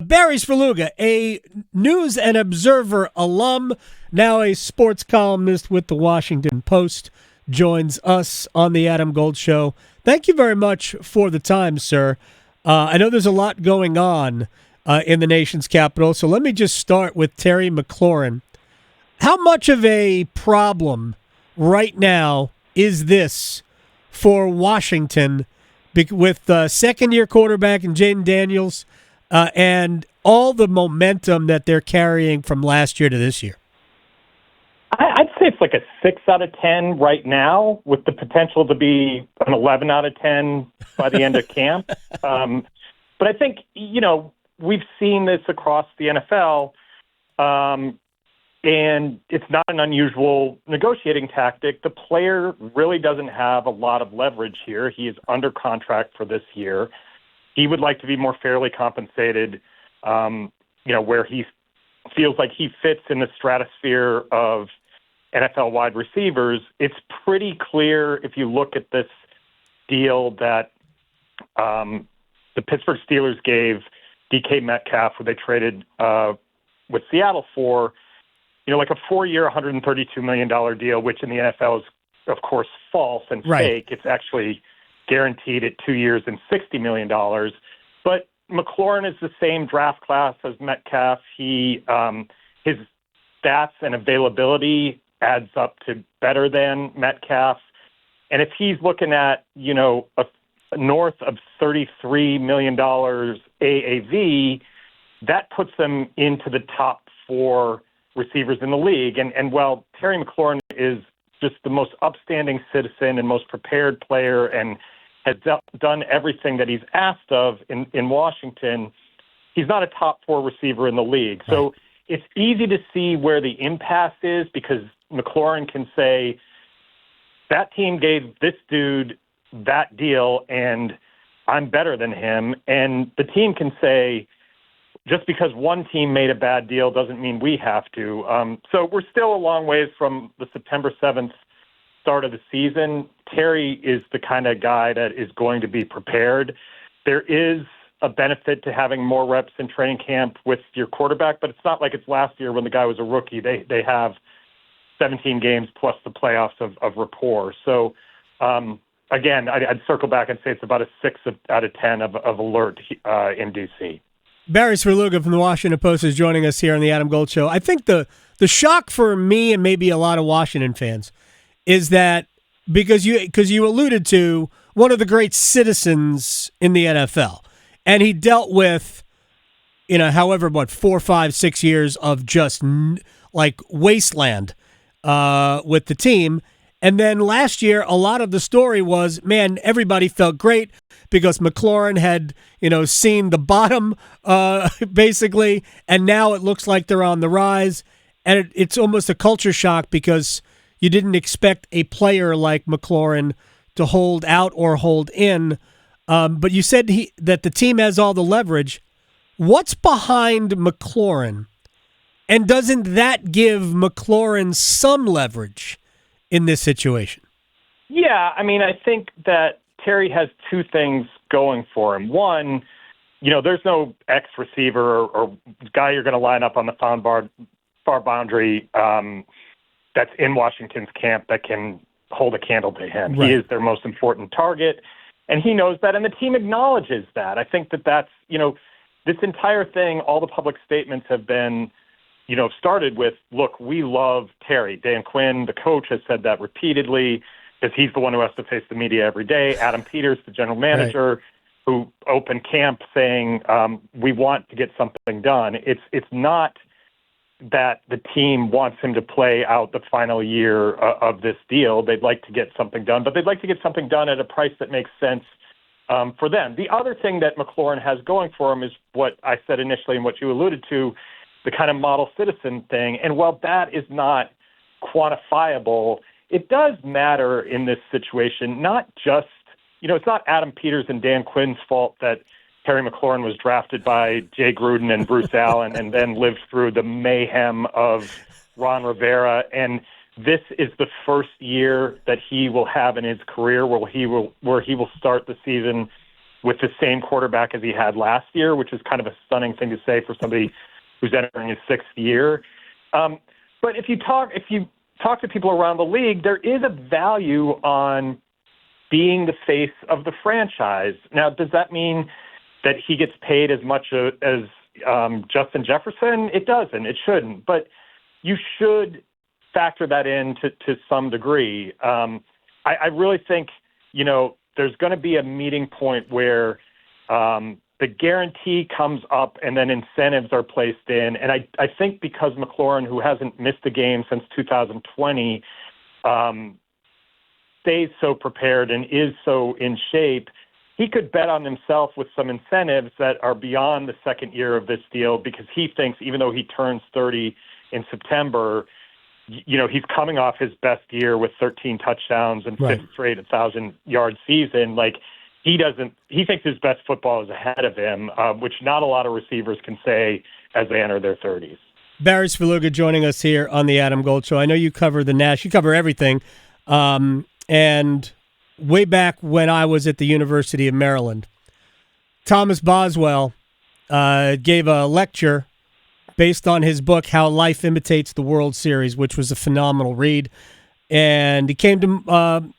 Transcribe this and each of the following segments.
Barry Svrluga, a News and Observer alum, now a sports columnist with the Washington Post, joins us on the Adam Gold Show. Thank you very much for the time, sir. I know there's a lot going on in the nation's capital, so let me just start with Terry McLaurin. How much of a problem right now is this for Washington with second-year quarterback and Jaden Daniels and all the momentum that they're carrying from last year to this year? I'd say it's like a 6 out of 10 right now, with the potential to be an 11 out of 10 by the end of camp. But I think, we've seen this across the NFL, and it's not an unusual negotiating tactic. The player really doesn't have a lot of leverage here. He is under contract for this year. He would like to be more fairly compensated, where he feels like he fits in the stratosphere of NFL wide receivers. It's pretty clear if you look at this deal that the Pittsburgh Steelers gave DK Metcalf, who they traded with Seattle for, like a 4-year, $132 million deal, which in the NFL is, of course, false and fake. It's actually guaranteed at 2 years and $60 million. But McLaurin is the same draft class as Metcalf. His stats and availability adds up to better than Metcalf. And if he's looking at, a north of $33 million AAV, that puts them into the top 4 receivers in the league. And while Terry McLaurin is just the most upstanding citizen and most prepared player and has done everything that he's asked of in Washington, he's not a top 4 receiver in the league. Right. So it's easy to see where the impasse is, because McLaurin can say, that team gave this dude that deal and I'm better than him. And the team can say, just because one team made a bad deal doesn't mean we have to. So we're still a long ways from the September 7th start of the season. Terry is the kind of guy that is going to be prepared. There is a benefit to having more reps in training camp with your quarterback, but it's not like it's last year when the guy was a rookie. They have 17 games plus the playoffs of rapport. So, again, I'd circle back and say it's about a 6 out of 10 of alert in D.C. Barry Svrluga from the Washington Post is joining us here on the Adam Gold Show. I think the shock for me and maybe a lot of Washington fans is that because you alluded to one of the great citizens in the NFL, and he dealt with, 4, 5, 6 years of just like wasteland with the team. And then last year, a lot of the story was, man, everybody felt great because McLaurin had, seen the bottom, basically, and now it looks like they're on the rise. And it's almost a culture shock because you didn't expect a player like McLaurin to hold out or hold in. But you said that the team has all the leverage. What's behind McLaurin? And doesn't that give McLaurin some leverage in this situation? Yeah, I think that Terry has 2 things going for him. One, there's no ex-receiver or guy you're going to line up on the far boundary that's in Washington's camp that can hold a candle to him. Right. He is their most important target, and he knows that, and the team acknowledges that. I think that's, this entire thing, all the public statements have been, started with, look, we love Terry. Dan Quinn, the coach, has said that repeatedly because he's the one who has to face the media every day. Adam Peters, the general manager, who opened camp saying, we want to get something done. It's not that the team wants him to play out the final year of this deal. They'd like to get something done, but they'd like to get something done at a price that makes sense for them. The other thing that McLaurin has going for him is what I said initially and what you alluded to, the kind of model citizen thing. And while that is not quantifiable, it does matter in this situation, not just, it's not Adam Peters and Dan Quinn's fault that Terry McLaurin was drafted by Jay Gruden and Bruce Allen and then lived through the mayhem of Ron Rivera. And this is the first year that he will have in his career where he will start the season with the same quarterback as he had last year, which is kind of a stunning thing to say for somebody who's entering his sixth year. But if you talk to people around the league, there is a value on being the face of the franchise. Now, does that mean that he gets paid as much as Justin Jefferson? It doesn't. It shouldn't. But you should factor that in to some degree. I really think, there's going to be a meeting point where the guarantee comes up and then incentives are placed in. And I think because McLaurin, who hasn't missed a game since 2020, stays so prepared and is so in shape, he could bet on himself with some incentives that are beyond the second year of this deal, because he thinks even though he turns 30 in September, he's coming off his best year with 13 touchdowns and fifth straight 1,000-yard season. Like, he thinks his best football is ahead of him, which not a lot of receivers can say as they enter their 30s. Barry Svrluga joining us here on the Adam Gold Show. I know you cover the Nash, you cover everything. And way back when I was at the University of Maryland, Thomas Boswell gave a lecture based on his book, How Life Imitates the World Series, which was a phenomenal read. And he came to,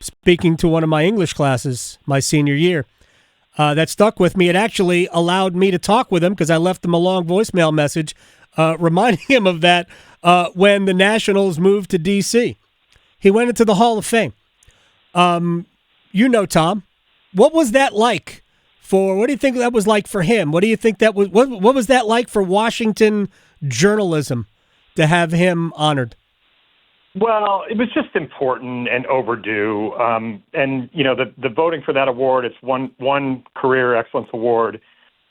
speaking to one of my English classes my senior year. That stuck with me. It actually allowed me to talk with him because I left him a long voicemail message reminding him of that when the Nationals moved to D.C. He went into the Hall of Fame. Tom, what was that like? What do you think that was like for him? What do you think that was? What was that like for Washington journalism to have him honored? Well, it was just important and overdue. The voting for that award, it's one Career Excellence Award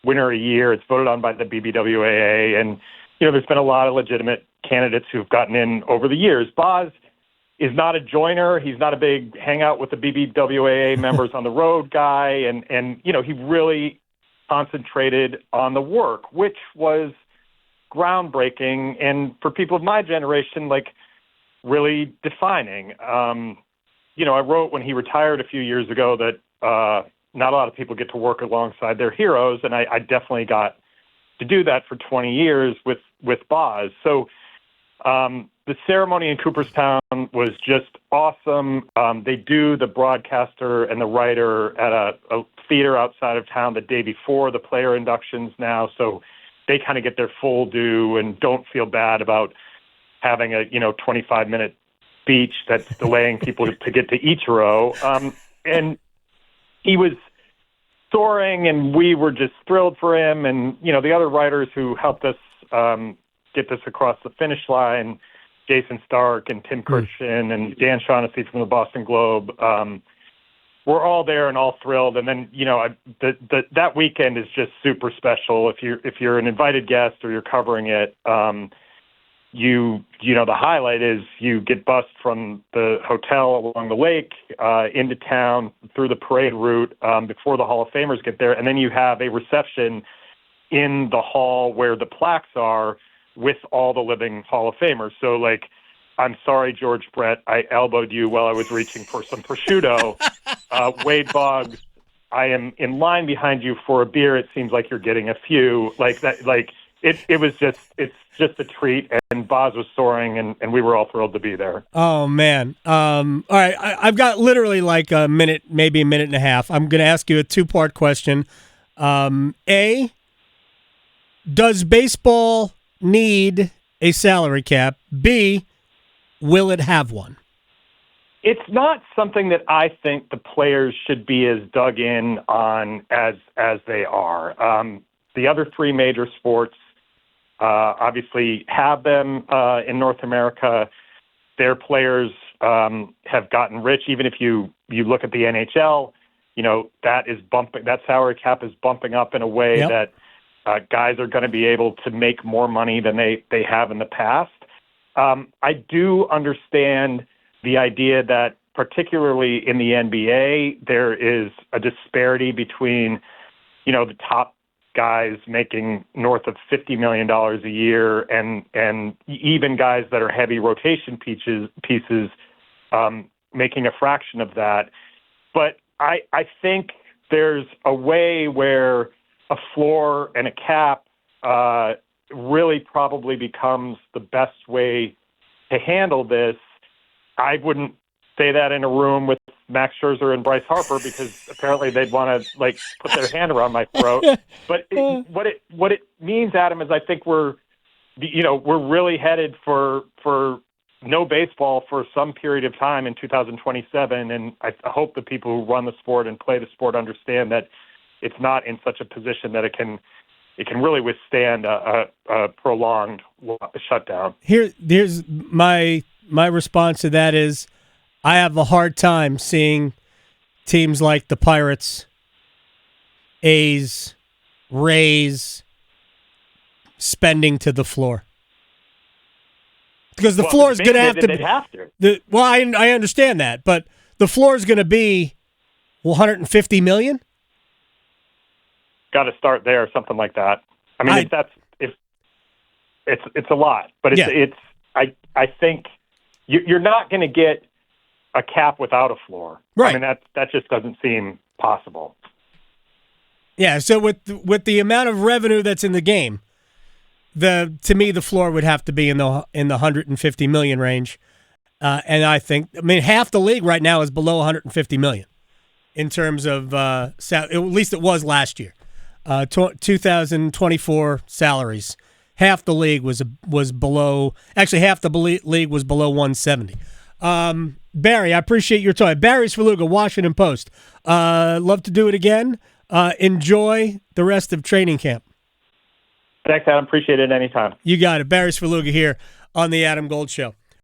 winner a year. It's voted on by the BBWAA, and there's been a lot of legitimate candidates who've gotten in over the years. Boz is not a joiner. He's not a big hangout with the BBWAA members on the road guy. And he really concentrated on the work, which was groundbreaking. And for people of my generation, really defining. I wrote when he retired a few years ago that not a lot of people get to work alongside their heroes. And I definitely got to do that for 20 years with Boz. So, the ceremony in Cooperstown was just awesome. They do the broadcaster and the writer at a theater outside of town the day before the player inductions now, so they kind of get their full due and don't feel bad about having a 25-minute speech that's delaying people to get to Ichiro. And he was soaring, and we were just thrilled for him. And the other writers who helped us get this across the finish line, Jason Stark and Tim Kirchen and Dan Shaughnessy from the Boston Globe, we're all there and all thrilled. And then, that weekend is just super special. If you're an invited guest or you're covering it, the highlight is you get bussed from the hotel along the lake into town through the parade route before the Hall of Famers get there. And then you have a reception in the hall where the plaques are with all the living Hall of Famers. So, I'm sorry, George Brett, I elbowed you while I was reaching for some prosciutto. Wade Boggs, I am in line behind you for a beer. It seems like you're getting a few. It's just a treat. And Boz was soaring, and we were all thrilled to be there. Oh, man. All right, I've got literally a minute, maybe a minute and a half. I'm going to ask you a two-part question. A, does baseball need a salary cap? B, will it have one? It's not something that I think the players should be as dug in on as they are. The other three major sports obviously have them in North America. Their players have gotten rich. Even if you look at the NHL, that is bumping. That salary cap is bumping up in a way that guys are going to be able to make more money than they have in the past. I do understand the idea that particularly in the NBA, there is a disparity between, the top guys making north of $50 million a year and even guys that are heavy rotation pieces making a fraction of that. But I think there's a way where a floor and a cap really probably becomes the best way to handle this. I wouldn't say that in a room with Max Scherzer and Bryce Harper because apparently they'd want to put their hand around my throat. But what it means, Adam, is I think we're really headed for no baseball for some period of time in 2027, and I hope the people who run the sport and play the sport understand that it's not in such a position that it can really withstand a prolonged shutdown. Here's my response to that is I have a hard time seeing teams like the Pirates, A's, Rays spending to the floor. Because the floor is going to have to be. I understand that, but the floor is going to be $150 million. Got to start there, something like that. I mean, it's a lot, but I think you're not going to get a cap without a floor. Right. I mean, that just doesn't seem possible. Yeah. So with the amount of revenue that's in the game, to me the floor would have to be in the $150 million range, and I mean half the league right now is below $150 million in terms of at least it was last year. 2024 salaries, half the league was below. Actually, half the league was below 170. Barry, I appreciate your time. Barry Svrluga, Washington Post. Love to do it again. Enjoy the rest of training camp. Thanks, Adam. Appreciate it anytime. You got it. Barry Svrluga here on the Adam Gold Show.